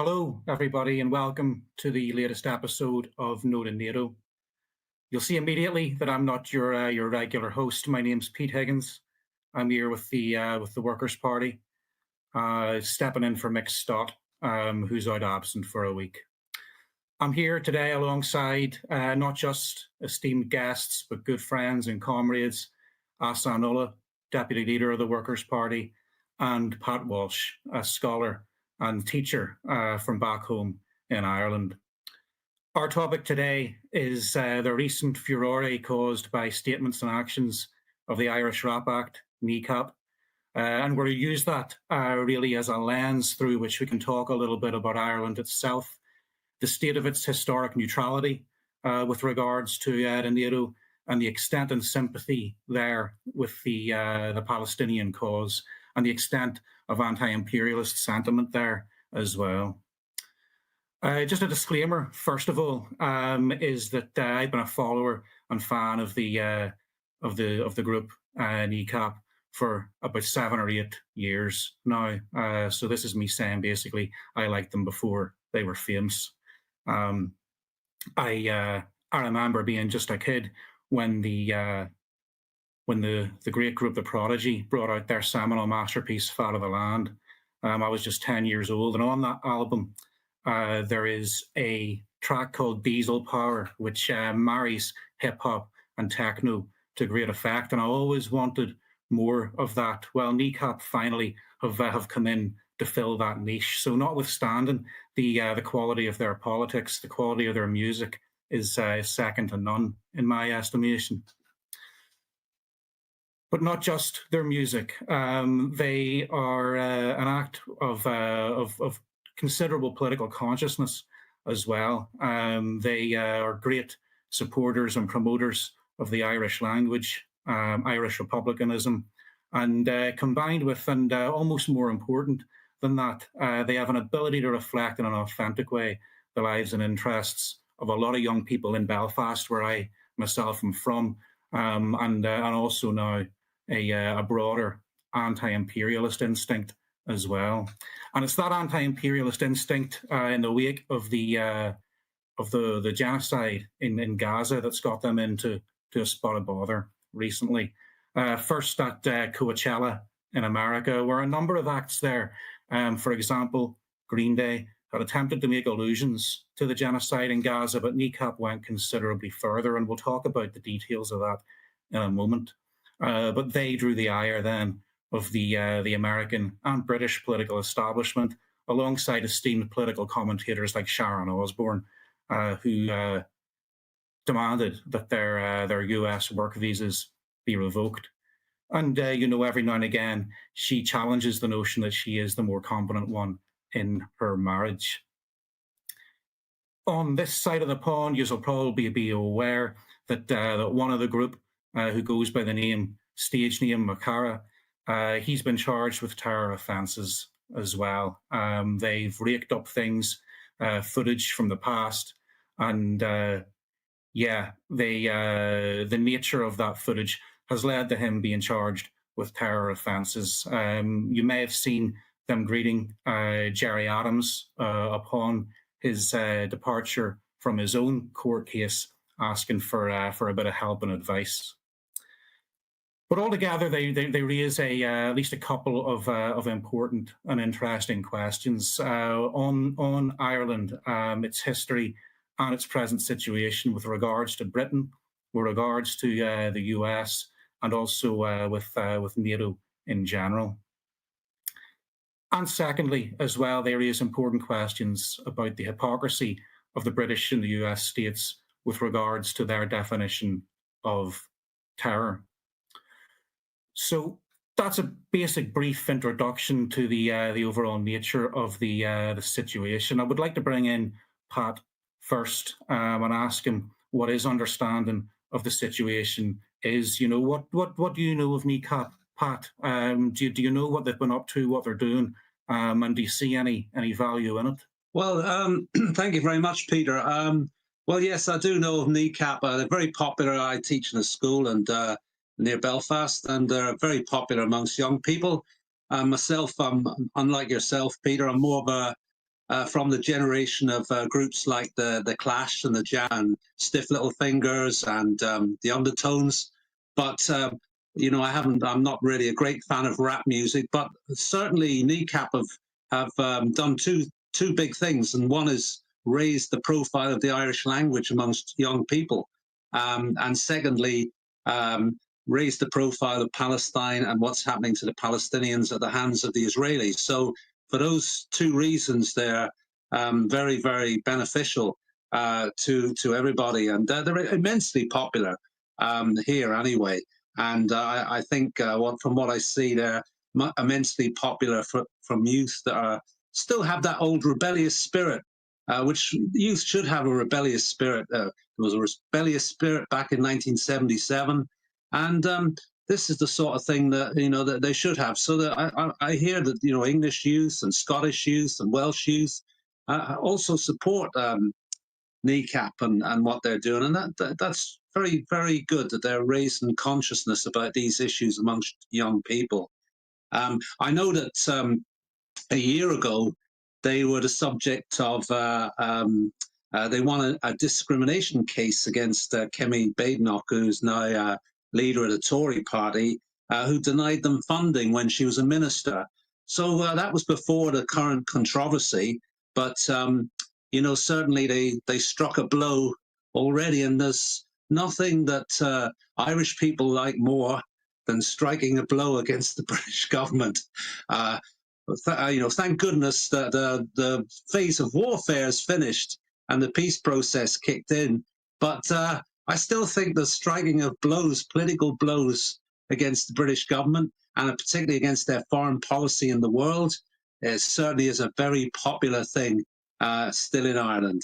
Hello, everybody, and welcome to the latest episode of No2Nato. You'll see immediately that I'm not your regular host. My name's Pete Higgins. I'm here with the Workers' Party, stepping in for Mick Stott, who's out absent for a week. I'm here today alongside not just esteemed guests, but good friends and comrades, Ahsan Ullah, Deputy Leader of the Workers' Party, and Pat Walsh, a scholar and teacher from back home in Ireland. Our topic today is the recent furore caused by statements and actions of the Irish Rap Act, Kneecap, and we're going to use that really as a lens through which we can talk a little bit about Ireland itself, the state of its historic neutrality with regards to NATO, and the extent and sympathy there with the Palestinian cause, and the extent of anti-imperialist sentiment there as well. Just a disclaimer, first of all, is that I've been a follower and fan of the group Kneecap for about 7 or 8 years now. So this is me saying basically I liked them before they were famous. I remember being just a kid when the great group The Prodigy brought out their seminal masterpiece, Fat of the Land. I was just 10 years old, and on that album, there is a track called Diesel Power, which marries hip-hop and techno to great effect, and I always wanted more of that. Well, Kneecap finally have come in to fill that niche. So notwithstanding the quality of their politics, the quality of their music is second to none, in my estimation. But not just their music. They are an act of considerable political consciousness as well. They are great supporters and promoters of the Irish language, Irish republicanism, and combined with, and almost more important than that, they have an ability to reflect in an authentic way the lives and interests of a lot of young people in Belfast, where I myself am from, and also now a broader anti-imperialist instinct as well. And it's that anti-imperialist instinct in the wake of the genocide in Gaza that's got them into a spot of bother recently. First at Coachella in America, where a number of acts there, for example, Green Day, had attempted to make allusions to the genocide in Gaza, but Kneecap went considerably further, and we'll talk about the details of that in a moment. But they drew the ire then of the American and British political establishment, alongside esteemed political commentators like Sharon Osbourne, who demanded that their US work visas be revoked. And, every now and again, she challenges the notion that she is the more competent one in her marriage. On this side of the pond, you'll probably be aware that one of the group, who goes by the stage name Makara, he's been charged with terror offences as well. They've raked up things, footage from the past, and the nature of that footage has led to him being charged with terror offences. You may have seen them greeting Gerry Adams upon his departure from his own court case, asking for a bit of help and advice. But altogether, they raise at least a couple of important and interesting questions on Ireland, its history and its present situation with regards to Britain, with regards to the US, and also with NATO in general. And secondly, as well, they raise important questions about the hypocrisy of the British and the US states with regards to their definition of terror. So that's a basic brief introduction to the overall nature of the situation. I would like to bring in Pat first and ask him what his understanding of the situation is. What do you know of Kneecap, Pat? Do you know what they've been up to, what they're doing, and do you see any value in it? Well, thank you very much, Peter. Well, yes, I do know of Kneecap. They're very popular. I teach in a school and near Belfast, and they're very popular amongst young people. Myself, unlike yourself, Peter, I'm more of from the generation of groups like the Clash and the Jam, Stiff Little Fingers and the Undertones. But I'm not really a great fan of rap music. But certainly, Kneecap have done two big things, and one is raised the profile of the Irish language amongst young people, and secondly, raised the profile of Palestine and what's happening to the Palestinians at the hands of the Israelis. So for those two reasons, they're very, very beneficial to everybody, and they're immensely popular here anyway. And I think from what I see, they're immensely popular from youth that still have that old rebellious spirit, which youth should have a rebellious spirit. There was a rebellious spirit back in 1977, and this is the sort of thing that that they should have. So that I hear that English youth and Scottish youth and Welsh youth also support Kneecap and what they're doing, and that's very, very good that they're raising consciousness about these issues amongst young people. I know that a year ago they were the subject of they won a discrimination case against Kemi Badenoch, who's now leader of the Tory party, who denied them funding when she was a minister. So that was before the current controversy, but certainly they struck a blow already, and there's nothing that Irish people like more than striking a blow against the British government. Thank goodness that the phase of warfare is finished and the peace process kicked in. But I still think the striking of blows, political blows against the British government, and particularly against their foreign policy in the world, certainly is a very popular thing still in Ireland.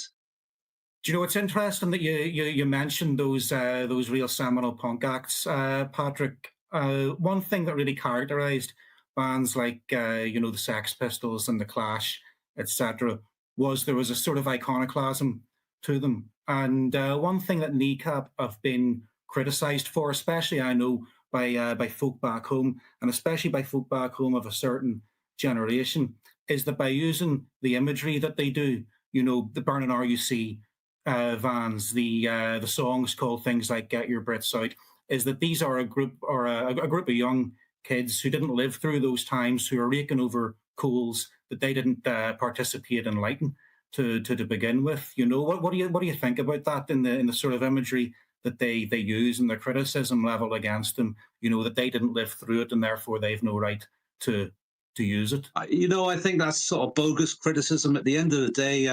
Do you know, it's interesting that you mentioned those real seminal punk acts, Patrick. One thing that really characterised bands like the Sex Pistols and the Clash, etc., was there was a sort of iconoclasm to them. And one thing that Kneecap have been criticised for, especially I know by folk back home, and especially by folk back home of a certain generation, is that by using the imagery that they do, the burning RUC vans, the songs called things like "Get Your Brits Out," is that these are a group of young kids who didn't live through those times, who are raking over coals that they didn't participate in lighting to begin with. What do you think about that in the sort of imagery that they use and the criticism level against them? That they didn't live through it and therefore they've no right to use it. I think that's sort of bogus criticism. At the end of the day,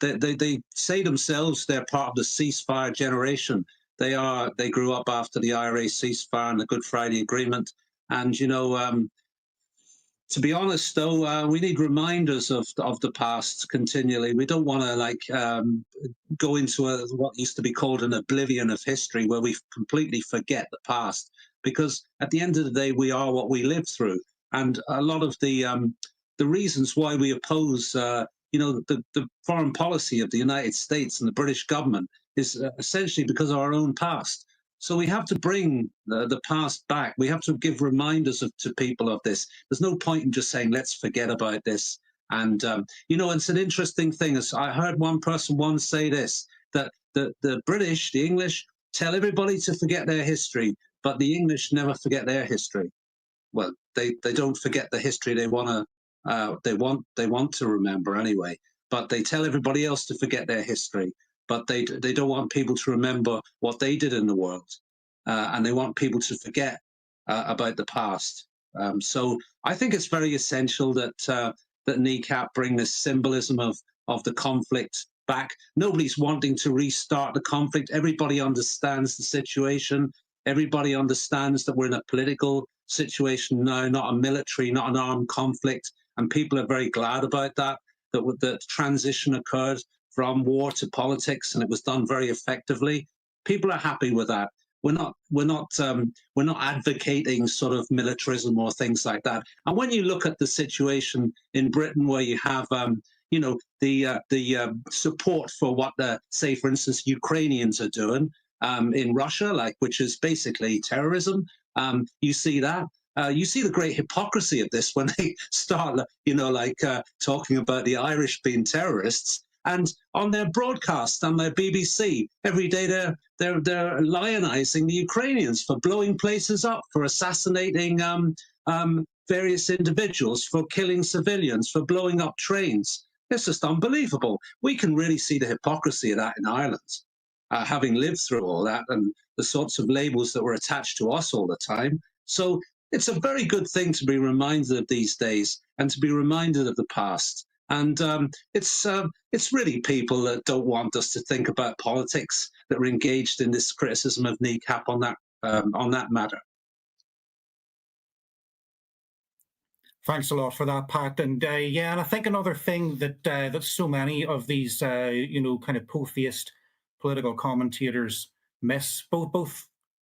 they say themselves they're part of the ceasefire generation. They grew up after the IRA ceasefire and the Good Friday Agreement. And, to be honest, though, we need reminders of the past continually. We don't want to go into what used to be called an oblivion of history, where we completely forget the past. Because at the end of the day, we are what we live through. And a lot of the reasons why we oppose, the foreign policy of the United States and the British government is essentially because of our own past. So we have to bring the past back. We have to give reminders to people of this. There's no point in just saying, let's forget about this. And, it's an interesting thing. As I heard one person once say this, that the British, the English, tell everybody to forget their history, but the English never forget their history. Well, they don't forget the history they want to remember anyway, but they tell everybody else to forget their history. But they don't want people to remember what they did in the world, and they want people to forget about the past. So I think it's very essential that Kneecap bring this symbolism of the conflict back. Nobody's wanting to restart the conflict. Everybody understands the situation. Everybody understands that we're in a political situation now, not a military, not an armed conflict, and people are very glad about that. That transition occurred from war to politics, and it was done very effectively. People are happy with that. We're not advocating sort of militarism or things like that. And when you look at the situation in Britain, where you have the support for what say, for instance, Ukrainians are doing in Russia, which is basically terrorism, you see that. You see the great hypocrisy of this when they start, talking about the Irish being terrorists. And on their broadcast, on their BBC, every day they're lionizing the Ukrainians for blowing places up, for assassinating various individuals, for killing civilians, for blowing up trains. It's just unbelievable. We can really see the hypocrisy of that in Ireland, having lived through all that and the sorts of labels that were attached to us all the time. So it's a very good thing to be reminded of these days and to be reminded of the past. And it's really people that don't want us to think about politics that are engaged in this criticism of Kneecap on that matter. Thanks a lot for that, Pat. And yeah, and I think another thing that that so many of these kind of po-faced political commentators miss, both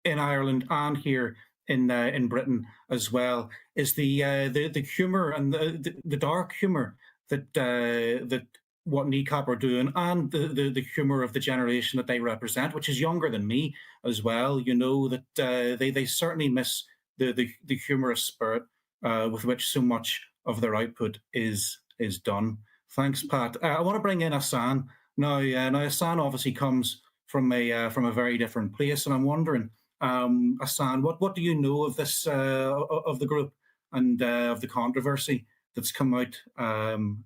in Ireland and here in Britain as well, is the humour and the dark humour that what Kneecap are doing, and the humour of the generation that they represent, which is younger than me as well. You know, that they certainly miss the humorous spirit with which so much of their output is done. Thanks, Pat. I want to bring in Ahsan now. Now, Ahsan obviously comes from a very different place, and I'm wondering, Ahsan, what do you know of this of the group and of the controversy that's come out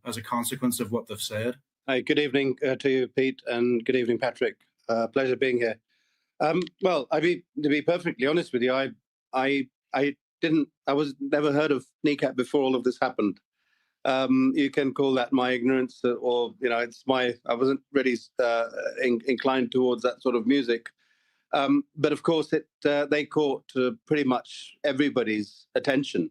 as a consequence of what they've said? Hi, good evening to you, Pete, and good evening, Patrick. Pleasure being here. Well, to be perfectly honest with you, I was never heard of Kneecap before all of this happened. You can call that my ignorance, or it's I wasn't really inclined towards that sort of music. But of course, they caught pretty much everybody's attention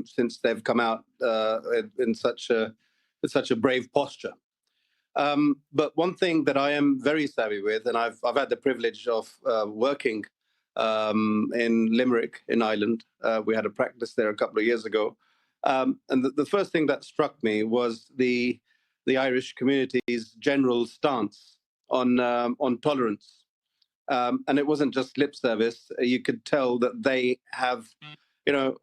since they've come out in such a brave posture. But one thing that I am very savvy with, and I've had the privilege of working in Limerick in Ireland. We had a practice there a couple of years ago, and the first thing that struck me was the Irish community's general stance on tolerance, and it wasn't just lip service. You could tell that they have,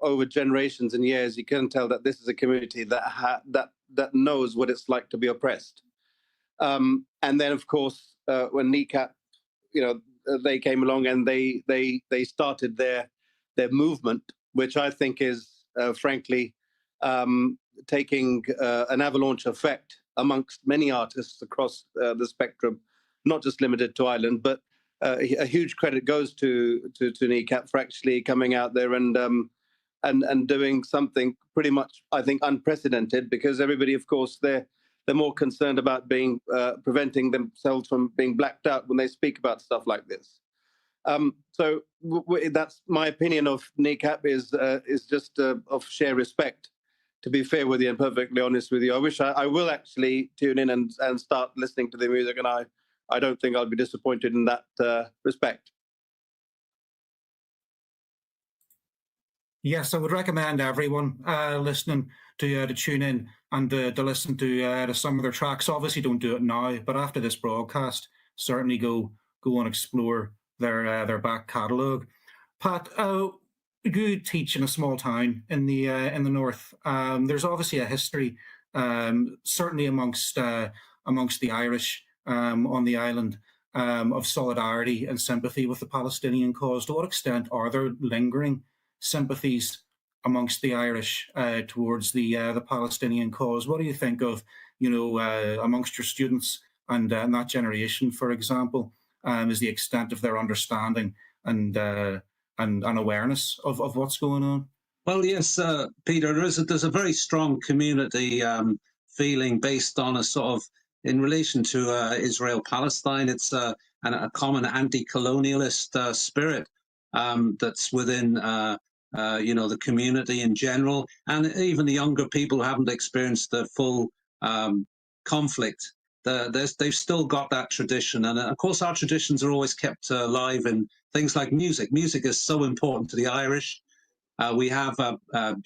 over generations and years, you can tell that this is a community that knows what it's like to be oppressed. And then, of course, when Kneecap, they came along and they started their movement, which I think is frankly taking an avalanche effect amongst many artists across the spectrum, not just limited to Ireland. But a huge credit goes to Kneecap for actually coming out there and doing something pretty much, I think, unprecedented, because everybody, of course, they're more concerned about preventing themselves from being blacked out when they speak about stuff like this. So that's my opinion of Kneecap, is just of sheer respect, to be fair with you and perfectly honest with you. I wish I will actually tune in and start listening to the music, and I don't think I'll be disappointed in that respect. Yes, I would recommend everyone listening to tune in and to listen to some of their tracks. Obviously, don't do it now, but after this broadcast, certainly go and explore their back catalogue. Pat, you teach in a small town in the north. There's obviously a history, certainly amongst the Irish on the island, of solidarity and sympathy with the Palestinian cause. To what extent are there lingering sympathies amongst the Irish towards the Palestinian cause? What do you think of, amongst your students and that generation, for example, is the extent of their understanding and awareness of what's going on? Well, yes, Peter, there's a very strong community feeling based on a sort of, in relation to Israel-Palestine, it's a common anti-colonialist spirit that's within the community in general, and even the younger people who haven't experienced the full conflict. They've still got that tradition, and of course our traditions are always kept alive in things like music. Music is so important to the Irish. We have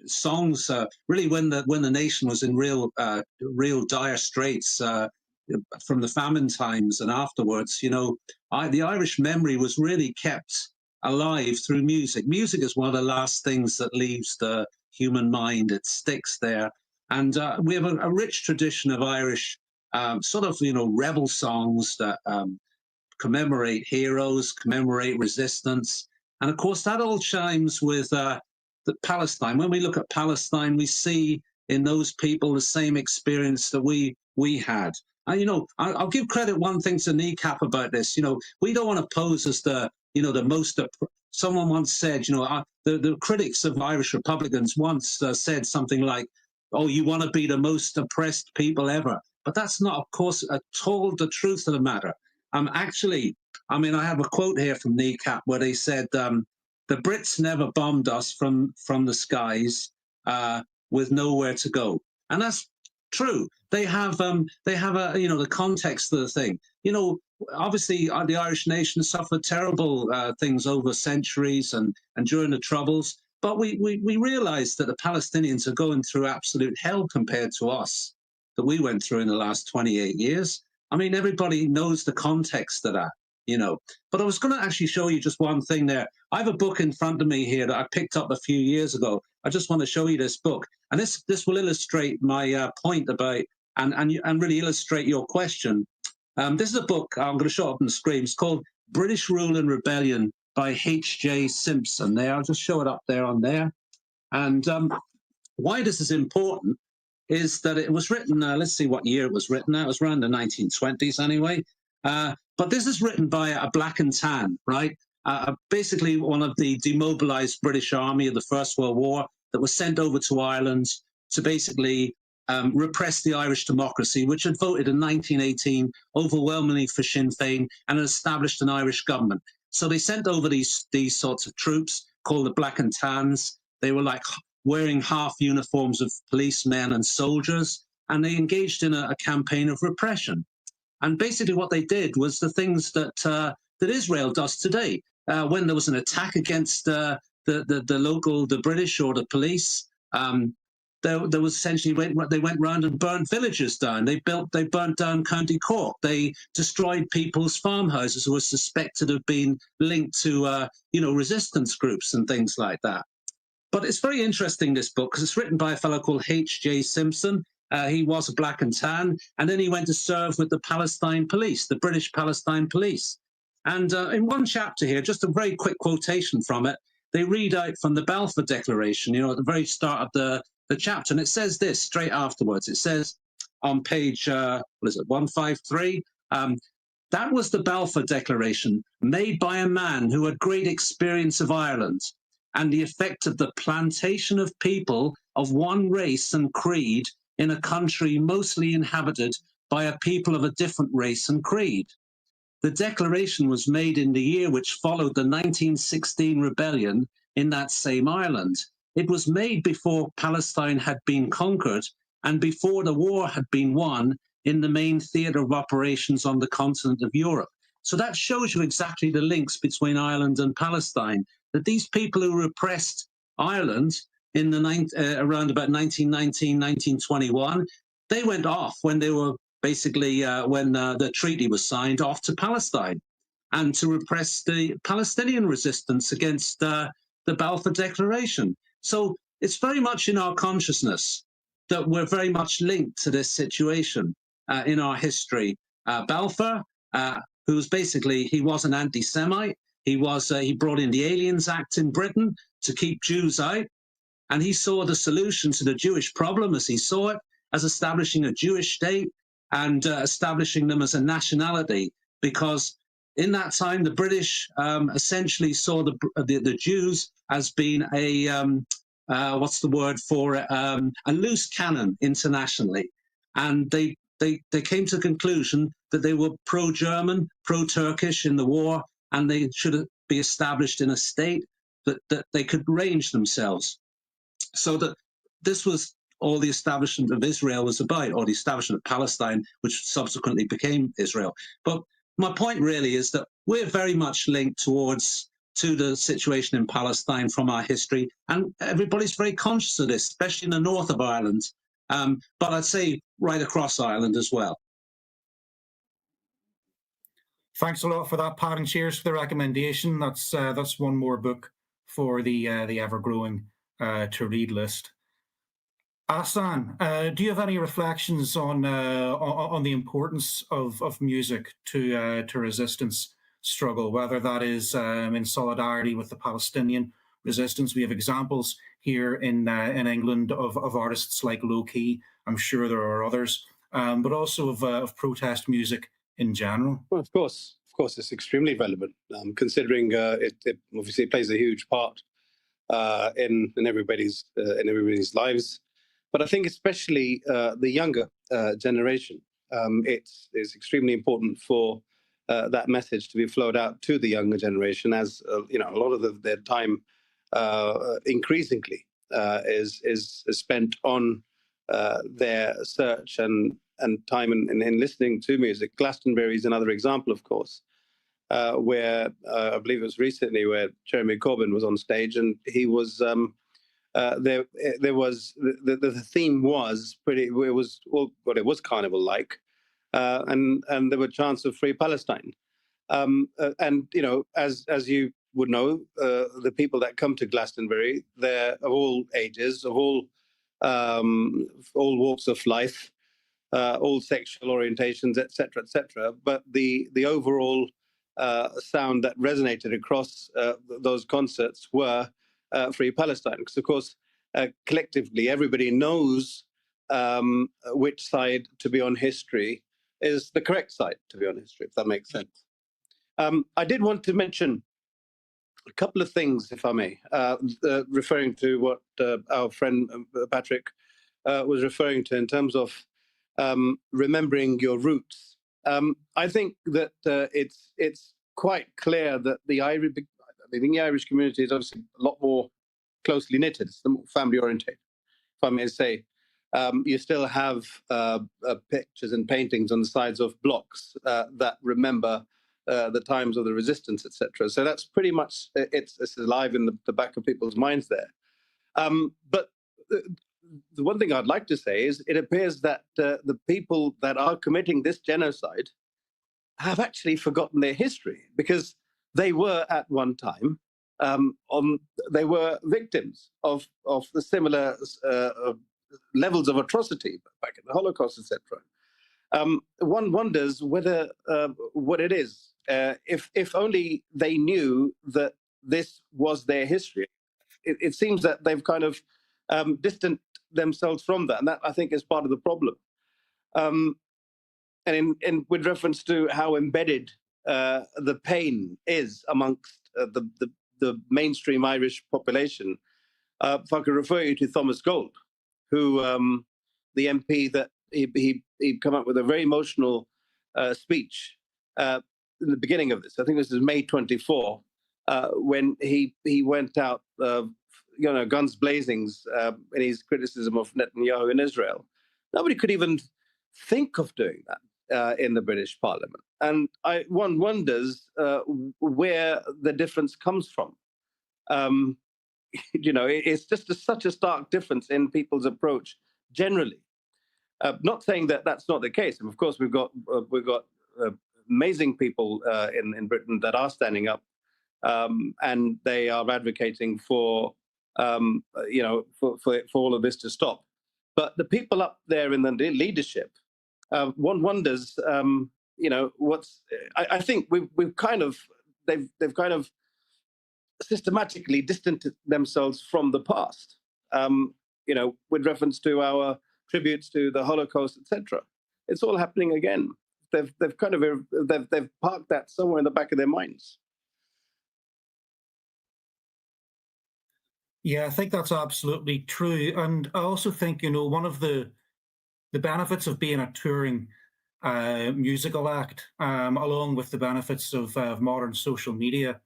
songs really when the nation was in real dire straits from the famine times and afterwards. The Irish memory was really kept alive through music. Music is one of the last things that leaves the human mind. It sticks there. And we have a rich tradition of Irish sort of, rebel songs that commemorate heroes, commemorate resistance. And of course, that all chimes with the Palestine. When we look at Palestine, we see in those people the same experience that we had. And, I'll give credit one thing to Kneecap about this. We don't want to pose as the most. Someone once said, the critics of Irish Republicans once said something like, "Oh, you want to be the most oppressed people ever." But that's not, of course, at all the truth of the matter. Actually, I have a quote here from Kneecap where they said, "The Brits never bombed us from the skies with nowhere to go," and that's true. They have the context of the thing. Obviously, the Irish nation suffered terrible things over centuries and during the Troubles. But we realize that the Palestinians are going through absolute hell compared to us that we went through in the last 28 years. Everybody knows the context of that, But I was going to actually show you just one thing there. I have a book in front of me here that I picked up a few years ago. I just want to show you this book. And this will illustrate my point about, and really illustrate your question. This is a book, I'm going to show it up on the screen. It's called British Rule and Rebellion by H.J. Simpson. There, I'll just show it up there on there. And why this is important is that it was written, let's see what year it was written. It was around the 1920s anyway. But this is written by a black and tan, right? Basically one of the demobilized British Army of the First World War that was sent over to Ireland to basically repress the Irish democracy, which had voted in 1918 overwhelmingly for Sinn Féin and had established an Irish government. So they sent over these sorts of troops called the Black and Tans. They were like wearing half uniforms of policemen and soldiers, and they engaged in a campaign of repression. And basically what they did was the things that Israel does today. When there was an attack against the British or the police, there was essentially, they went round and burnt villages down. They burnt down County Cork. They destroyed people's farmhouses who were suspected of being linked to, resistance groups and things like that. But it's very interesting, this book, because it's written by a fellow called H.J. Simpson. He was a black and tan, and then he went to serve with the Palestine police, the British Palestine police. And in one chapter here, just a very quick quotation from it, they read out from the Balfour Declaration, at the very start of the chapter, and it says this straight afterwards. It says on page, 153, that was the Balfour Declaration, made by a man who had great experience of Ireland and the effect of the plantation of people of one race and creed in a country mostly inhabited by a people of a different race and creed. The declaration was made in the year which followed the 1916 rebellion in that same island. It was made before Palestine had been conquered and before the war had been won in the main theatre of operations on the continent of Europe. So that shows you exactly the links between Ireland and Palestine, that these people who repressed Ireland in the around about 1919, 1921, they went off when they were basically, when the treaty was signed, off to Palestine and to repress the Palestinian resistance against the Balfour Declaration. So it's very much in our consciousness that we're very much linked to this situation in our history. Balfour, who was basically, he was an anti-Semite. He brought in the Aliens Act in Britain to keep Jews out. And he saw the solution to the Jewish problem, as he saw it, as establishing a Jewish state and establishing them as a nationality. Because in that time, the British essentially saw the Jews as being a, what's the word for it, a loose cannon internationally. And they came to the conclusion that they were pro-German, pro-Turkish in the war, and they should be established in a state that they could range themselves. So that this was all the establishment of Israel was about, or the establishment of Palestine, which subsequently became Israel. But my point really is that we're very much linked to the situation in Palestine from our history, and everybody's very conscious of this, especially in the north of Ireland, but I'd say right across Ireland as well. Thanks a lot for that, Pat, and cheers for the recommendation. That's one more book for the ever-growing to read list. Ahsan, do you have any reflections on the importance of music to resistance struggle, whether that is in solidarity with the Palestinian resistance? We have examples here in England of artists like Low Key. I'm sure there are others, but also of protest music in general. Well, of course, it's extremely relevant, considering it obviously plays a huge part in everybody's lives. But I think especially the younger generation, it's extremely important for that message to be flowed out to the younger generation, as you know, a lot of their time increasingly is spent on their search and time in listening to music. Glastonbury is another example, of course, where I believe it was recently where Jeremy Corbyn was on stage, and he was there was the theme was pretty. It was carnival-like, and there were chants of Free Palestine, and you know, as you would know, the people that come to Glastonbury, they're of all ages, of all walks of life, all sexual orientations, etc., etc. But the overall sound that resonated across those concerts were Free Palestine, because of course collectively everybody knows which side to be on history is the correct side to be on history, if that makes sense. I did want to mention a couple of things, if I may, referring to what our friend Patrick was referring to in terms of remembering your roots. I think that it's quite clear that the Irish community is obviously a lot more closely knitted. It's more family oriented, if I may say. You still have pictures and paintings on the sides of blocks that remember the times of the resistance, etc. So that's pretty much it's alive in the back of people's minds there. But the one thing I'd like to say is it appears that the people that are committing this genocide have actually forgotten their history, because they were at one time they were victims of the similar levels of atrocity back in the Holocaust, etc. One wonders whether what it is, if only they knew that this was their history. It seems that they've kind of distanced themselves from that, and that I think is part of the problem. And with reference to how embedded the pain is amongst the mainstream Irish population, if I could refer you to Thomas Gold, who the MP that he come up with a very emotional speech in the beginning of this. I think this is May 24, when he went out, guns blazing in his criticism of Netanyahu in Israel. Nobody could even think of doing that in the British Parliament, and one wonders where the difference comes from. It's just such a stark difference in people's approach generally. Not saying that that's not the case. And of course, we've got amazing people in Britain that are standing up, and they are advocating for all of this to stop. But the people up there in the leadership, one wonders, what's. I think they've kind of systematically distanced themselves from the past, with reference to our tributes to the Holocaust, etc. It's all happening again. They've parked that somewhere in the back of their minds. Yeah, I think that's absolutely true, and I also think one of the benefits of being a touring musical act, along with the benefits of modern social media,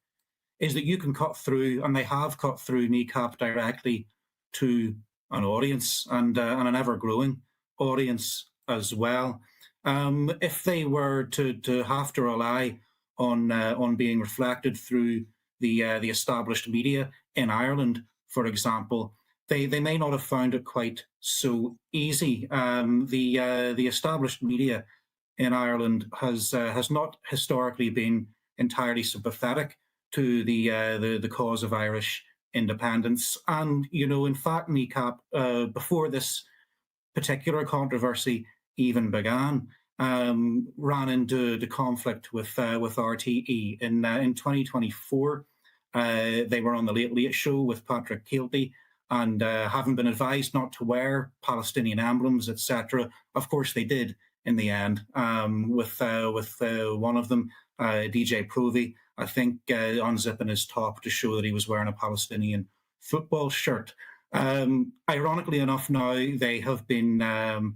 is that you can cut through, and they have cut through Kneecap directly to an audience, and an ever-growing audience as well. If they were to have to rely on being reflected through the established media in Ireland, for example, they may not have found it quite so easy. The established media in Ireland has not historically been entirely sympathetic to the cause of Irish independence. And, in fact, Kneecap, before this particular controversy even began, ran into the conflict with RTE. In 2024, they were on the Late Late Show with Patrick Walsh, and having been advised not to wear Palestinian emblems, etc., of course they did in the end, with one of them, DJ Provy, I think, unzipping his top to show that he was wearing a Palestinian football shirt. Ironically enough, now they have been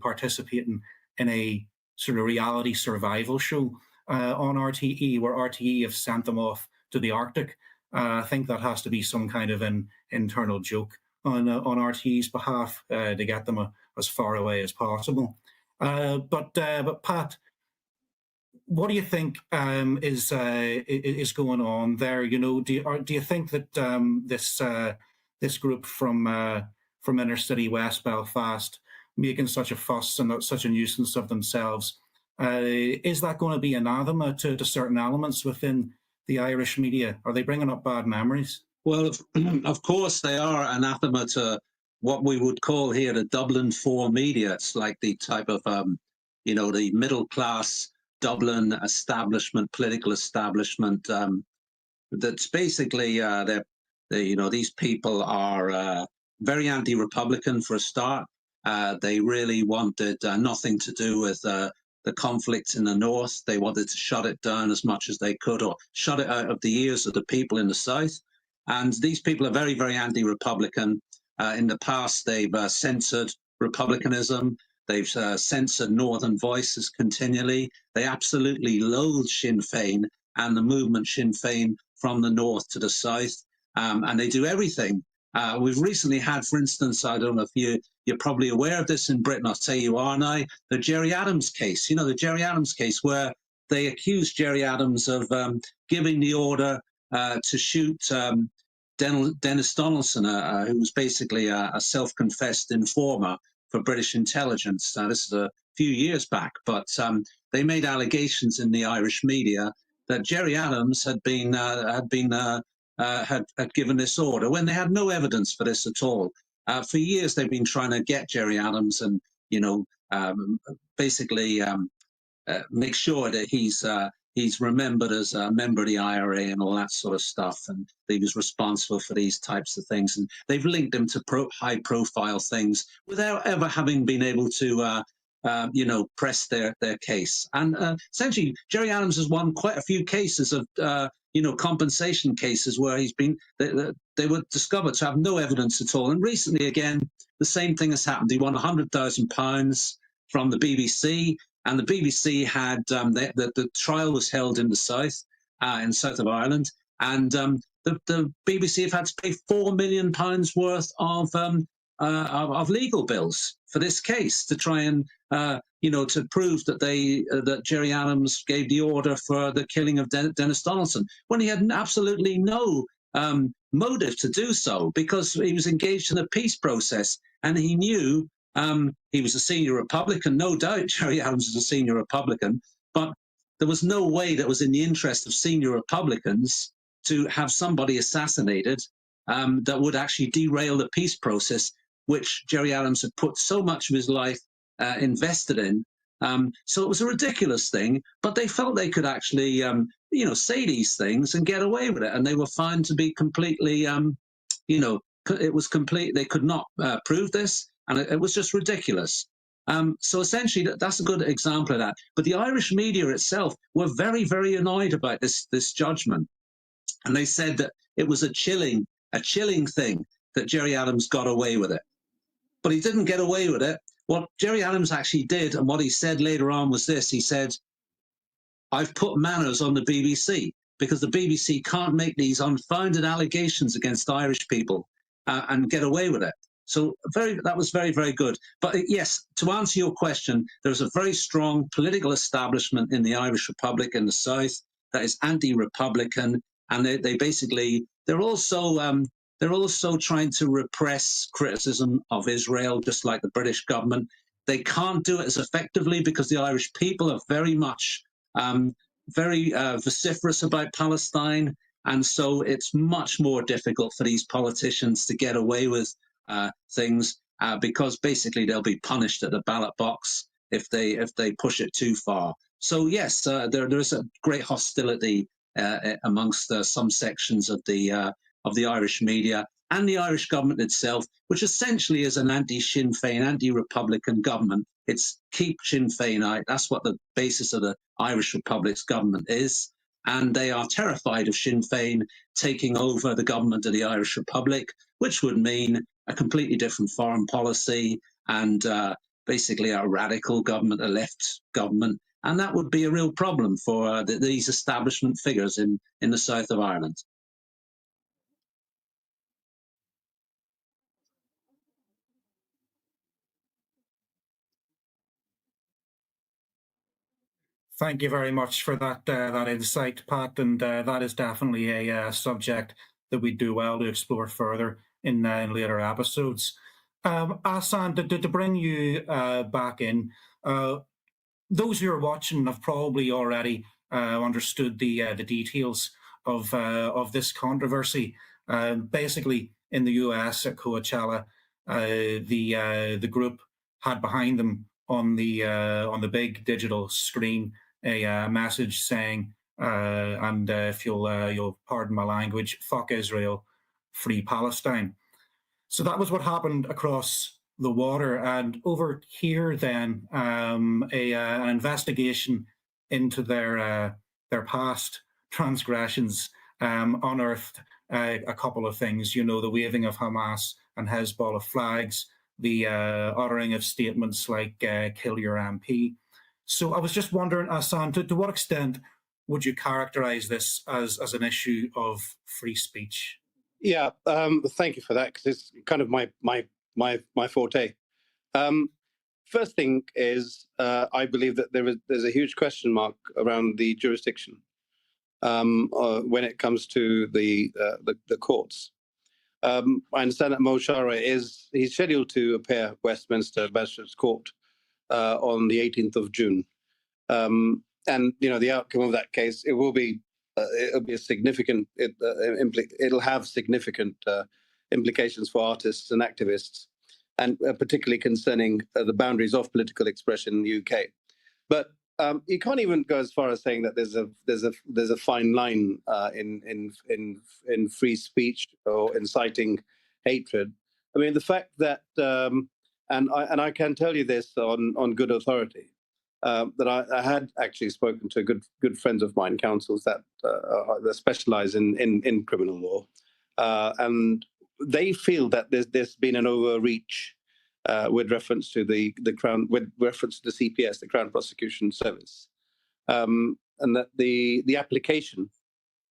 participating in a sort of reality survival show on RTE, where RTE have sent them off to the Arctic. I think that has to be some kind of an internal joke on RTE's behalf to get them as far away as possible. But Pat, what do you think is going on there? Do you think that this group from inner city West Belfast making such a fuss and such a nuisance of themselves, is that going to be anathema to certain elements within the Irish media? Are they bringing up bad memories? Well, of course they are anathema to what we would call here the Dublin 4 media. It's like the type of, the middle class Dublin establishment, political establishment. That's basically, these people are very anti-Republican for a start. They really wanted nothing to do with the conflict in the north. They wanted to shut it down as much as they could, or shut it out of the ears of the people in the south. And these people are very, very anti-Republican. In the past, they've censored republicanism. They've censored northern voices continually. They absolutely loathe Sinn Féin and the movement Sinn Féin from the north to the south. And they do everything. We've recently had, for instance, I don't know if you're probably aware of this in Britain, I'll say you are now, the Gerry Adams case. The Gerry Adams case, where they accused Gerry Adams of giving the order to shoot Dennis Donaldson, who was basically a self-confessed informer for British intelligence. This is a few years back, but they made allegations in the Irish media that Gerry Adams had given this order when they had no evidence for this at all. For years, they've been trying to get Gerry Adams and basically make sure that he's remembered as a member of the IRA and all that sort of stuff, and he was responsible for these types of things. And they've linked him to high-profile things without ever having been able to, press their case. And essentially, Gerry Adams has won quite a few cases of, compensation cases where they were discovered to have no evidence at all. And recently, again, the same thing has happened. He won £100,000 from the BBC. And the BBC had the trial was held in the south of Ireland, and the BBC have had to pay £4 million worth of legal bills for this case to try and to prove that that Gerry Adams gave the order for the killing of Dennis Donaldson, when he had absolutely no motive to do so, because he was engaged in a peace process, and he knew. He was a senior Republican, no doubt. Gerry Adams was a senior Republican, but there was no way that was in the interest of senior Republicans to have somebody assassinated that would actually derail the peace process, which Gerry Adams had put so much of his life invested in. So it was a ridiculous thing, but they felt they could actually, say these things and get away with it, and they were found to be completely, it was complete. They could not prove this. And it was just ridiculous. So essentially, that's a good example of that. But the Irish media itself were very, very annoyed about this judgment. And they said that it was a chilling thing that Gerry Adams got away with it. But he didn't get away with it. What Gerry Adams actually did, and what he said later on, was this. He said, "I've put manners on the BBC, because the BBC can't make these unfounded allegations against Irish people and get away with it." So that was very, very good. But yes, to answer your question, there's a very strong political establishment in the Irish Republic in the south that is anti-Republican, and they're also trying to repress criticism of Israel, just like the British government. They can't do it as effectively because the Irish people are very much very vociferous about Palestine. And so it's much more difficult for these politicians to get away with things because basically they'll be punished at the ballot box if they push it too far. So yes, there is a great hostility amongst some sections of the Irish media and the Irish government itself, which essentially is an anti-Sinn Féin, anti-Republican government. It's keep Sinn Féin out. That's what the basis of the Irish Republic's government is. And they are terrified of Sinn Féin taking over the government of the Irish Republic, which would mean a completely different foreign policy and basically a radical government, a left government. And that would be a real problem for these establishment figures in the south of Ireland. Thank you very much for that insight, Pat, and that is definitely a subject that we do well to explore further in later episodes. Ahsan, to bring you back in, those who are watching have probably already understood the details of this controversy. Basically, in the US at Coachella, the group had behind them on the big digital screen a message saying, and if you'll pardon my language, "Fuck Israel, free Palestine." So that was what happened across the water, and over here, then an investigation into their past transgressions unearthed a couple of things. You know, the waving of Hamas and Hezbollah flags, the uttering of statements like "kill your MP." So I was just wondering, Ahsan, to what extent would you characterize this as an issue of free speech? Yeah, thank you for that, because it's kind of my forte. First thing is, I believe that there's a huge question mark around the jurisdiction when it comes to the courts. I understand that Mo Shara he's scheduled to appear at Westminster Magistrates Court on the 18th of June, and you know the outcome of that case, it'll be a significant. It'll have significant implications for artists and activists, and particularly concerning the boundaries of political expression in the UK. But you can't even go as far as saying that there's a fine line in free speech or inciting hatred. I mean, the fact that and I can tell you this on good authority, that I had actually spoken to good friends of mine, counsels that specialize in criminal law, and they feel that there's been an overreach with reference to the Crown, with reference to the CPS, the Crown Prosecution Service, and that the application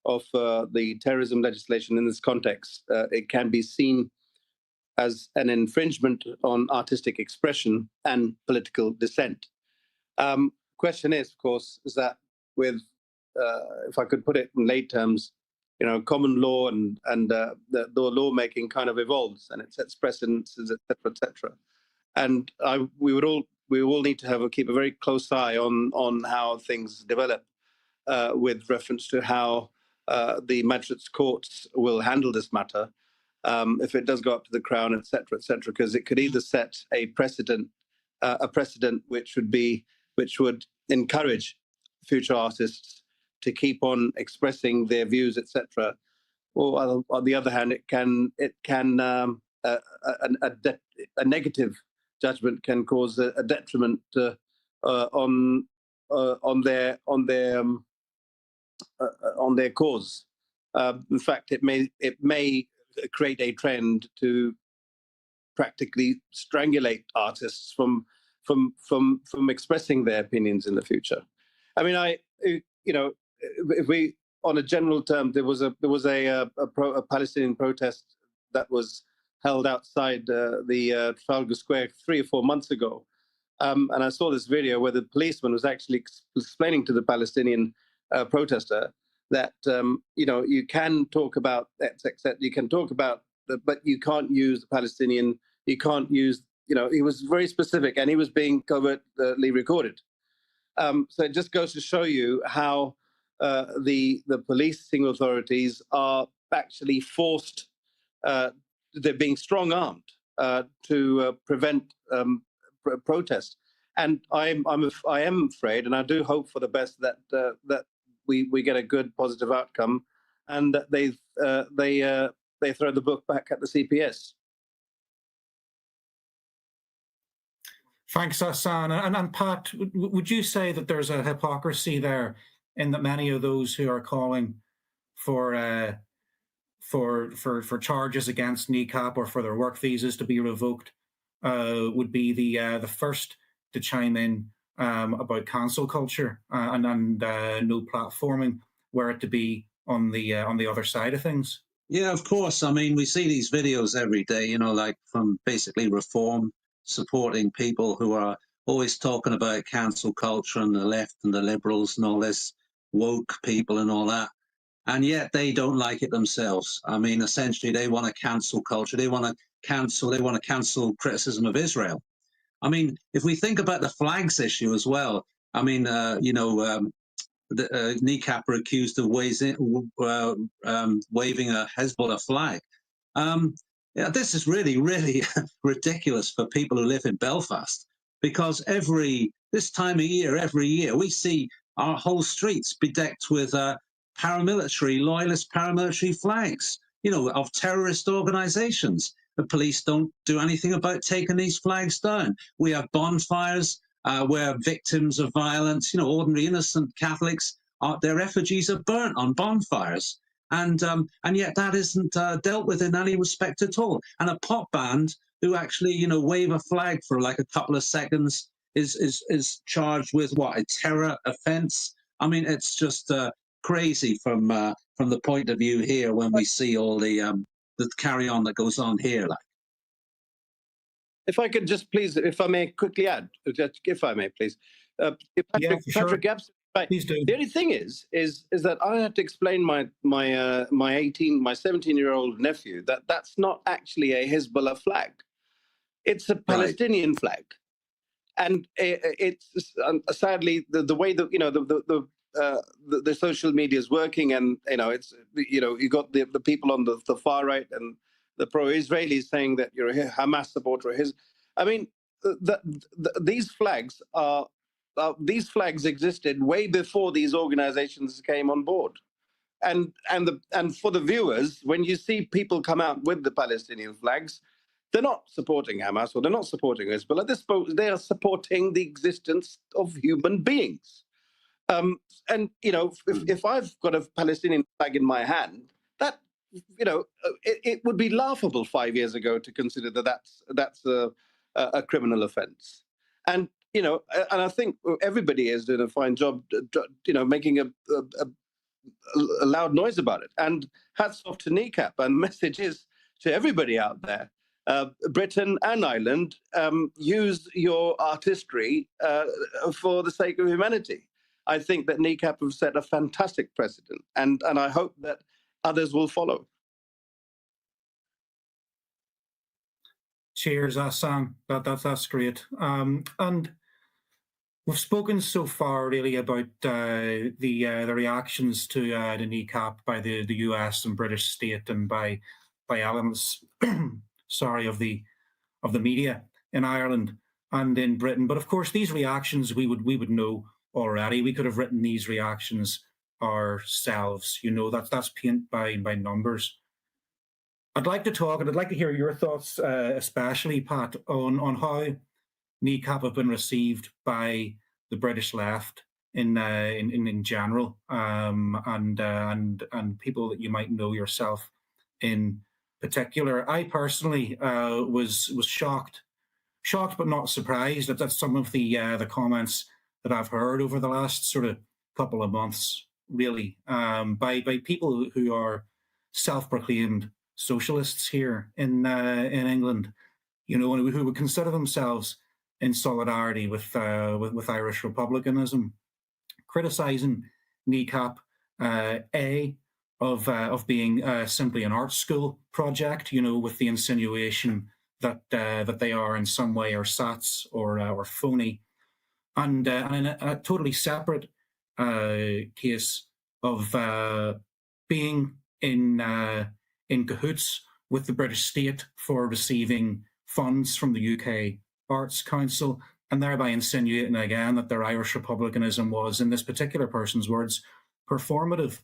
of the terrorism legislation in this context, it can be seen as an infringement on artistic expression and political dissent. Question is, of course, is that with, if I could put it in lay terms, you know, common law and the lawmaking kind of evolves and it sets precedents, et cetera. And we all need to keep a very close eye on how things develop with reference to how the magistrates' courts will handle this matter if it does go up to the Crown, et cetera, because it could either set a precedent which would encourage future artists to keep on expressing their views, etc. Or on the other hand, a negative judgment can cause a detriment on their cause. In fact, it may create a trend to practically strangulate artists from expressing their opinions in the future. I mean, if we, on a general term, there was a Palestinian protest that was held outside the Trafalgar Square 3 or 4 months ago, and I saw this video where the policeman was actually explaining to the Palestinian protester that you can talk about you can talk about, but you can't use the Palestinian, you can't use he was very specific, and he was being covertly recorded. So it just goes to show you how the policing authorities are actually forced. They're being strong-armed to prevent protest. And I am afraid, and I do hope for the best, that that we get a good positive outcome, and that they throw the book back at the CPS. Thanks, Ahsan. And Pat, would you say that there's a hypocrisy there in that many of those who are calling for charges against Kneecap or for their work visas to be revoked would be the first to chime in about cancel culture and no platforming, were it to be on the other side of things? Yeah, of course. I mean, we see these videos every day, like from basically Reform supporting people who are always talking about cancel culture and the left and the liberals and all this woke people and all that. And yet they don't like it themselves. I mean, essentially, they want to cancel culture. They want to cancel criticism of Israel. I mean, if we think about the flags issue as well, I mean, Kneecap were accused of waving a Hezbollah flag. Yeah, this is really, really ridiculous for people who live in Belfast, because this time of year, every year, we see our whole streets bedecked with loyalist paramilitary flags, of terrorist organizations. The police don't do anything about taking these flags down. We have bonfires where victims of violence, ordinary innocent Catholics, their effigies are burnt on bonfires. And yet that isn't dealt with in any respect at all. And a pop band who actually, wave a flag for like a couple of seconds is charged with what, a terror offense? I mean, it's just crazy from the point of view here when we see all the carry on that goes on here. Like, if I could just please, if I may quickly add, if I may please, Patrick, sure. right. Please do. The only thing is that I had to explain my 17-year-old nephew that that's not actually a Hezbollah flag. It's a Palestinian flag, and it's sadly the way that the social media is working, and it's you got the people on the far right and the pro-Israelis saying that you're a Hamas supporter. I mean, these flags are. These flags existed way before these organizations came on board, and for the viewers, when you see people come out with the Palestinian flags, they're not supporting Hamas or they're not supporting Hezbollah. They are supporting the existence of human beings. And if I've got a Palestinian flag in my hand, that it would be laughable 5 years ago to consider that that's a criminal offence. And and I think everybody is doing a fine job, making a loud noise about it. And hats off to Kneecap, and messages to everybody out there. Britain and Ireland, use your artistry for the sake of humanity. I think that Kneecap have set a fantastic precedent, and I hope that others will follow. Cheers, Ahsan. That's great. And we've spoken so far really about the reactions to the Kneecap by the US and British state and by elements, sorry, of the media in Ireland and in Britain. But of course, these reactions we would know already. We could have written these reactions ourselves. That's paint by numbers. I'd like to hear your thoughts, especially Pat, on how Kneecap have been received by the British left in general, and people that you might know yourself in particular. I personally was shocked but not surprised at some of the comments that I've heard over the last sort of couple of months, really, by people who are self-proclaimed socialists here in England, and who would consider themselves in solidarity with Irish republicanism, criticising Kneecap of being simply an art school project, with the insinuation that they are in some way ersatz or phony. And in a totally separate case of being in cahoots with the British state for receiving funds from the UK Arts Council, and thereby insinuating again that their Irish republicanism was, in this particular person's words, performative.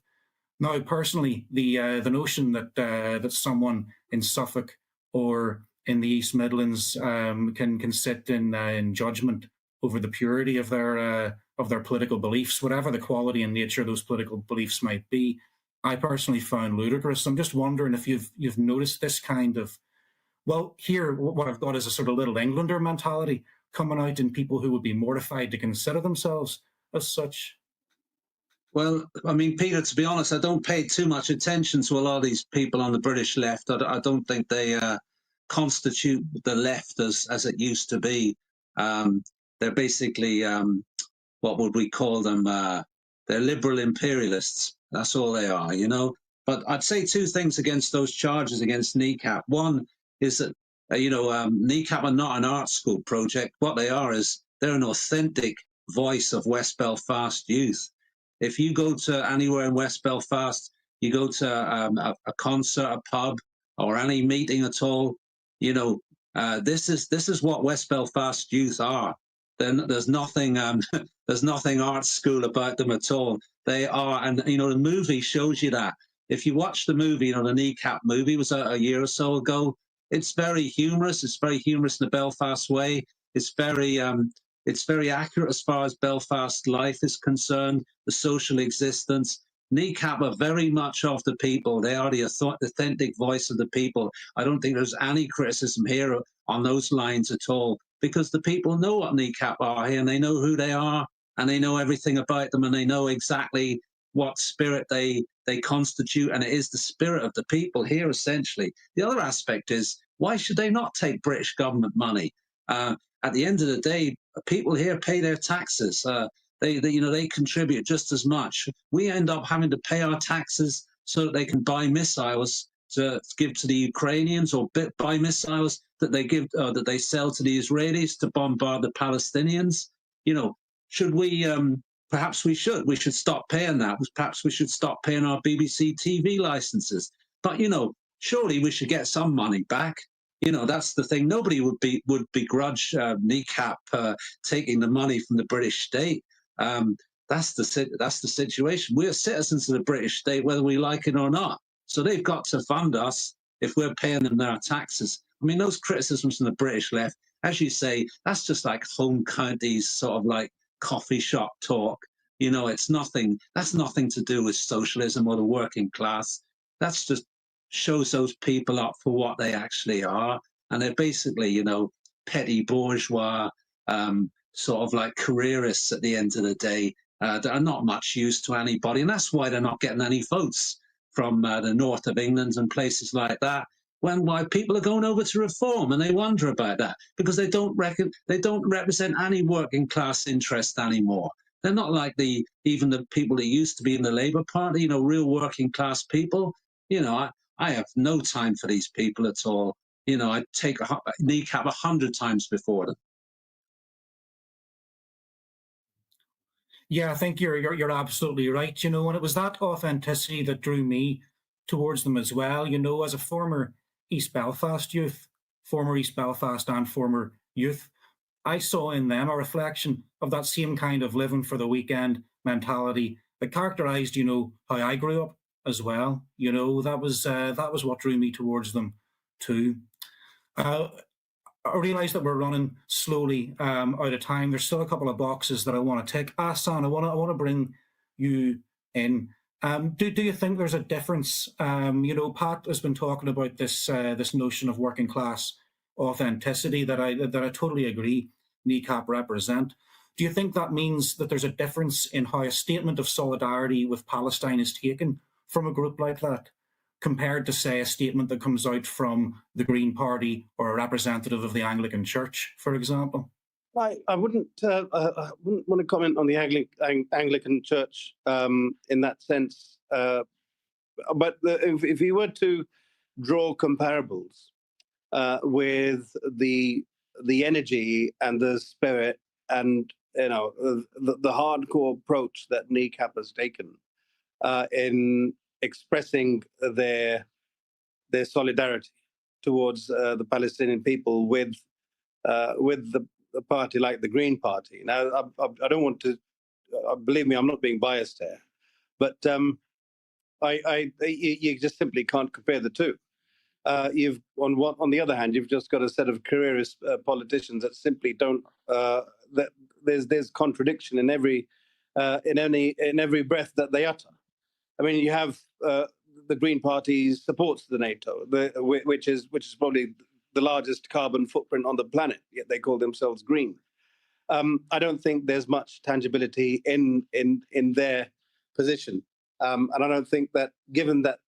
Now, personally, the notion that that someone in Suffolk or in the East Midlands can sit in judgment over the purity of their political beliefs, whatever the quality and nature of those political beliefs might be, I personally found ludicrous. I'm just wondering if you've noticed this kind of, well, here what I've got is a sort of Little Englander mentality coming out in people who would be mortified to consider themselves as such. Well, I mean, Peter, to be honest, I don't pay too much attention to a lot of these people on the British left. I don't think they constitute the left as it used to be. They're basically, what would we call them? They're liberal imperialists. That's all they are, you know. But I'd say two things against those charges against Kneecap. One is that, Kneecap are not an art school project. What they are is they're an authentic voice of West Belfast youth. If you go to anywhere in West Belfast, you go to a concert, a pub, or any meeting at all, this is what West Belfast youth are. Then there's nothing there's nothing art school about them at all. They are, and the movie shows you that. If you watch the movie, the Kneecap movie was a year or so ago. It's very humorous. It's very humorous in the Belfast way. It's very accurate as far as Belfast life is concerned, the social existence. Kneecap are very much of the people. They are the authentic voice of the people. I don't think there's any criticism here on those lines at all, because the people know what Kneecap are here, and they know who they are, and they know everything about them, and they know exactly what spirit they constitute, and it is the spirit of the people here, essentially. The other aspect is, why should they not take British government money? At the end of the day, people here pay their taxes. They contribute just as much. We end up having to pay our taxes so that they can buy missiles to give to the Ukrainians, or buy missiles that they give that they sell to the Israelis to bombard the Palestinians. Should we? Perhaps we should. We should stop paying that. Perhaps we should stop paying our BBC TV licenses. But surely we should get some money back. That's the thing. Nobody would begrudge Kneecap taking the money from the British state. That's the situation. We're citizens of the British state, whether we like it or not. So they've got to fund us if we're paying them their taxes. I mean, those criticisms from the British left, as you say, that's just like home counties, sort of like coffee shop talk. It's nothing. That's nothing to do with socialism or the working class. That's just shows those people up for what they actually are, and they're basically, petty bourgeois, sort of like careerists at the end of the day, that are not much use to anybody, and that's why they're not getting any votes from the north of England and places like that. Why people are going over to reform, and they wonder about that, because they don't represent any working class interest anymore. They're not like even the people that used to be in the Labour Party, real working class people. I have no time for these people at all. I'd take Kneecap 100 times before them. Yeah, I think you're absolutely right. And it was that authenticity that drew me towards them as well. As a former East Belfast youth, former East Belfast and former youth, I saw in them a reflection of that same kind of living for the weekend mentality that characterized, how I grew up as well. That was what drew me towards them too. I realise that we're running slowly out of time. There's still a couple of boxes that I want to tick. Ahsan, I want to bring you in. Do you think there's a difference? Pat has been talking about this notion of working class authenticity that I totally agree Kneecap represent. Do you think that means that there's a difference in how a statement of solidarity with Palestine is taken from a group like that, compared to, say, a statement that comes out from the Green Party or a representative of the Anglican Church, for example? I wouldn't want to comment on the Anglican Church in that sense. But if you were to draw comparables, with the energy and the spirit and the hardcore approach that Kneecap has taken in expressing their solidarity towards the Palestinian people with the party like the Green Party. Now, I don't want to believe me, I'm not being biased here, but you just simply can't compare the two. You've on the other hand, you've just got a set of careerist politicians that simply don't. That there's contradiction in every breath that they utter. I mean, you have the Green Party supports the NATO, which is probably the largest carbon footprint on the planet. Yet they call themselves green. I don't think there's much tangibility in their position, and I don't think that, given that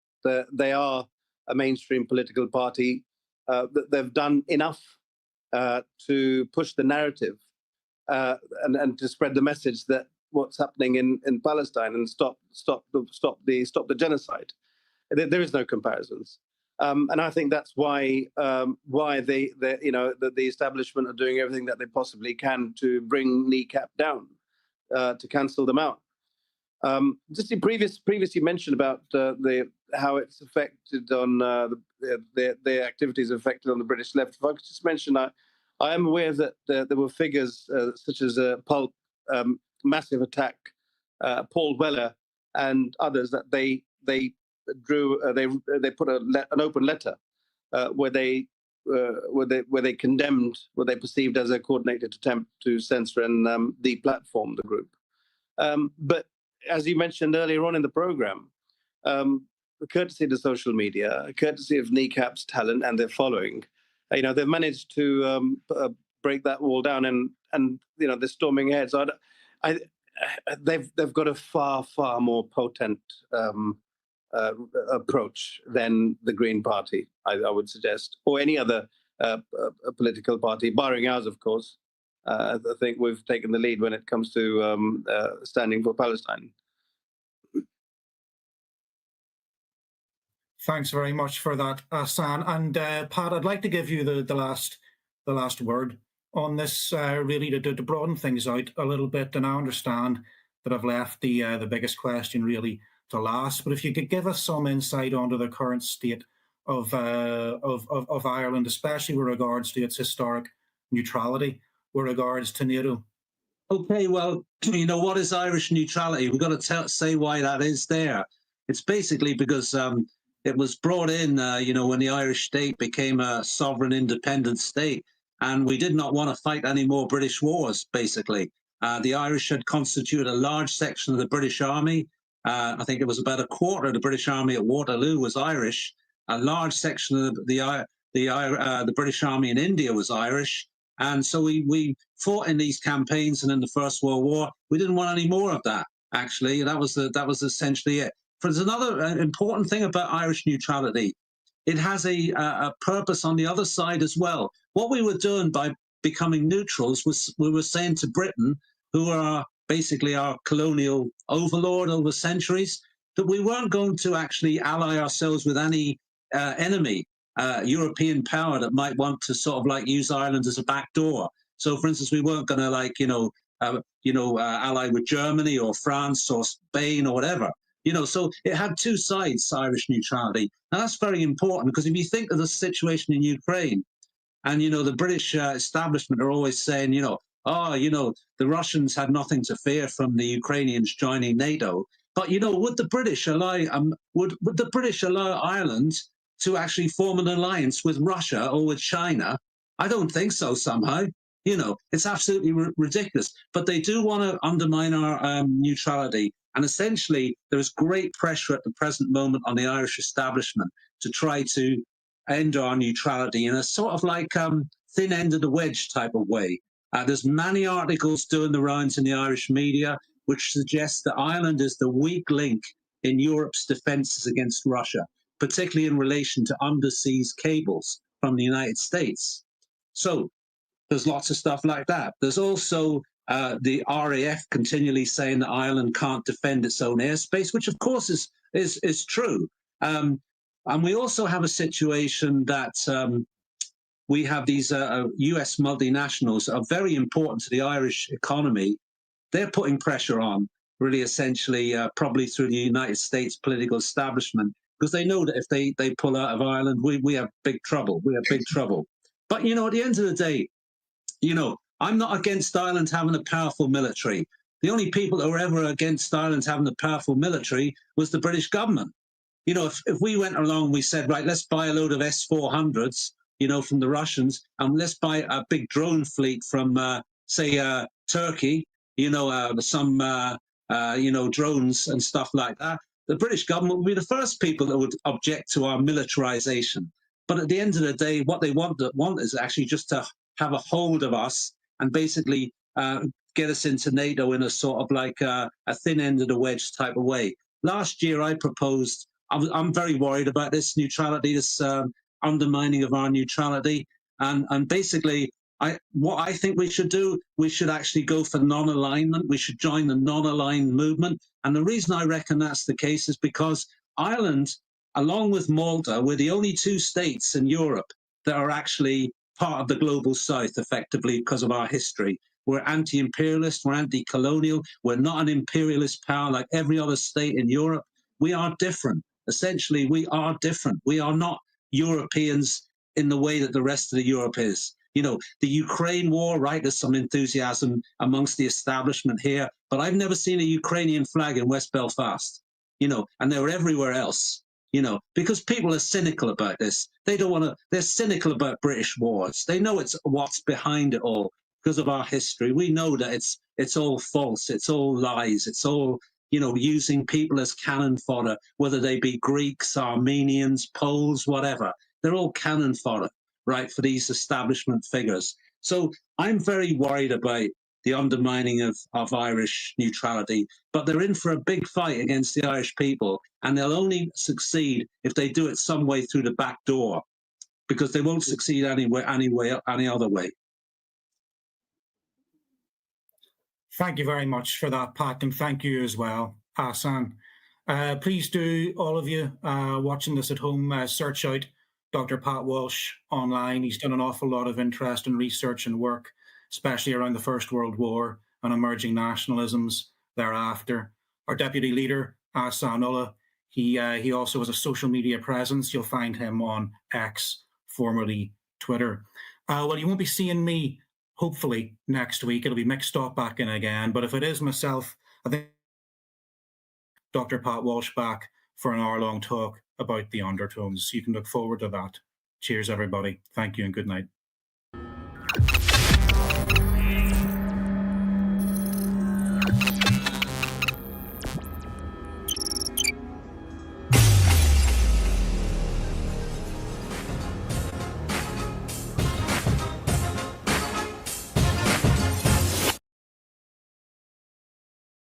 they are a mainstream political party, that they've done enough to push the narrative and to spread the message that what's happening in Palestine and stop the genocide. There is no comparisons, and I think that's why the establishment are doing everything that they possibly can to bring Kneecap down, to cancel them out. Just you previously mentioned about how it's affected on their activities affected on the British left. If I could just mention, I am aware that there were figures such as Pulp, Massive Attack, Paul Weller, and others that they drew. They put an open letter where they condemned what they perceived as a coordinated attempt to censor and deplatform the group. But as you mentioned earlier on in the program, courtesy to social media, courtesy of Kneecap's talent and their following, they've managed to break that wall down, and they're storming ahead. So they've got a far more potent approach than the Green Party, I would suggest, or any other political party, barring ours, of course. I think we've taken the lead when it comes to standing for Palestine. Thanks very much for that, Ahsan. And Pat, I'd like to give you the last word on this, really to broaden things out a little bit. And I understand that I've left the biggest question really to last, but if you could give us some insight onto the current state of Ireland, especially with regards to its historic neutrality, with regards to NATO. Okay, well, what is Irish neutrality? We've got to say why that is there. It's basically because it was brought in, when the Irish state became a sovereign, independent state, and we did not want to fight any more British wars, basically. The Irish had constituted a large section of the British Army. I think it was about a quarter of the British Army at Waterloo was Irish. A large section of the British Army in India was Irish. And so we fought in these campaigns, and in the First World War, we didn't want any more of that, actually. That was essentially it. But there's another important thing about Irish neutrality. It has a purpose on the other side as well. What we were doing by becoming neutrals was we were saying to Britain, who are basically our colonial overlord over centuries, that we weren't going to actually ally ourselves with any enemy, European power that might want to sort of use Ireland as a backdoor. So, for instance, we weren't going to ally with Germany or France or Spain or whatever. So it had two sides, Irish neutrality. Now, that's very important, because if you think of the situation in Ukraine, and, the British establishment are always saying, the Russians had nothing to fear from the Ukrainians joining NATO. But, would the British allow Ireland to actually form an alliance with Russia or with China? I don't think so, somehow. It's absolutely ridiculous. But they do want to undermine our neutrality. And essentially, there is great pressure at the present moment on the Irish establishment to try to end our neutrality in a sort of thin end of the wedge type of way. There's many articles doing the rounds in the Irish media which suggest that Ireland is the weak link in Europe's defences against Russia, particularly in relation to underseas cables from the United States. So there's lots of stuff like that. There's also the RAF continually saying that Ireland can't defend its own airspace, which of course is true. And we also have a situation that we have these US multinationals that are very important to the Irish economy. They're putting pressure on, really essentially, probably through the United States political establishment, because they know that if they pull out of Ireland, we have big trouble. We have big trouble. But, you know, at the end of the day, you know, I'm not against Ireland having a powerful military. The only people that were ever against Ireland having a powerful military was the British government. You know, if we went along, we said, right, let's buy a load of S-400s, you know, from the Russians, and let's buy a big drone fleet from, say, Turkey, you know, you know, drones and stuff like that. The British government would be the first people that would object to our militarization. But at the end of the day, what they want is actually just to have a hold of us and basically get us into NATO in a sort of like a thin end of the wedge type of way. Last year, I proposed, I'm very worried about this neutrality, this undermining of our neutrality. And basically, what I think we should do, we should actually go for non-alignment. We should join the non-aligned movement. And the reason I reckon that's the case is because Ireland, along with Malta, we're the only two states in Europe that are actually part of the global south, effectively, because of our history. We're anti-imperialist, we're anti-colonial, we're not an imperialist power like every other state in Europe. We are different. Essentially, we are different. We are not Europeans in the way that the rest of the Europe is. You know, the Ukraine war, right, there's some enthusiasm amongst the establishment here, but I've never seen a Ukrainian flag in West Belfast, you know, and they're everywhere else, you know, because people are cynical about this. They don't want to, they're cynical about British wars. They know it's what's behind it all because of our history. We know that it's all false, it's all lies, it's all, you know, using people as cannon fodder, whether they be Greeks, Armenians, Poles, whatever. They're all cannon fodder, right, for these establishment figures. So I'm very worried about the undermining of Irish neutrality, but they're in for a big fight against the Irish people, and they'll only succeed if they do it some way through the back door, because they won't succeed any other way. Thank you very much for that, Pat, and thank you as well, Ahsan. Please do, all of you watching this at home, search out Dr. Pat Walsh online. He's done an awful lot of interesting research and work, especially around the First World War and emerging nationalisms thereafter. Our deputy leader, Ahsan Ullah, he also has a social media presence. You'll find him on X, formerly Twitter. Well, you won't be seeing me, hopefully, next week. It'll be mixed up back in again. But if it is myself, I think Dr. Pat Walsh back for an hour-long talk about the undertones. You can look forward to that. Cheers, everybody. Thank you and good night.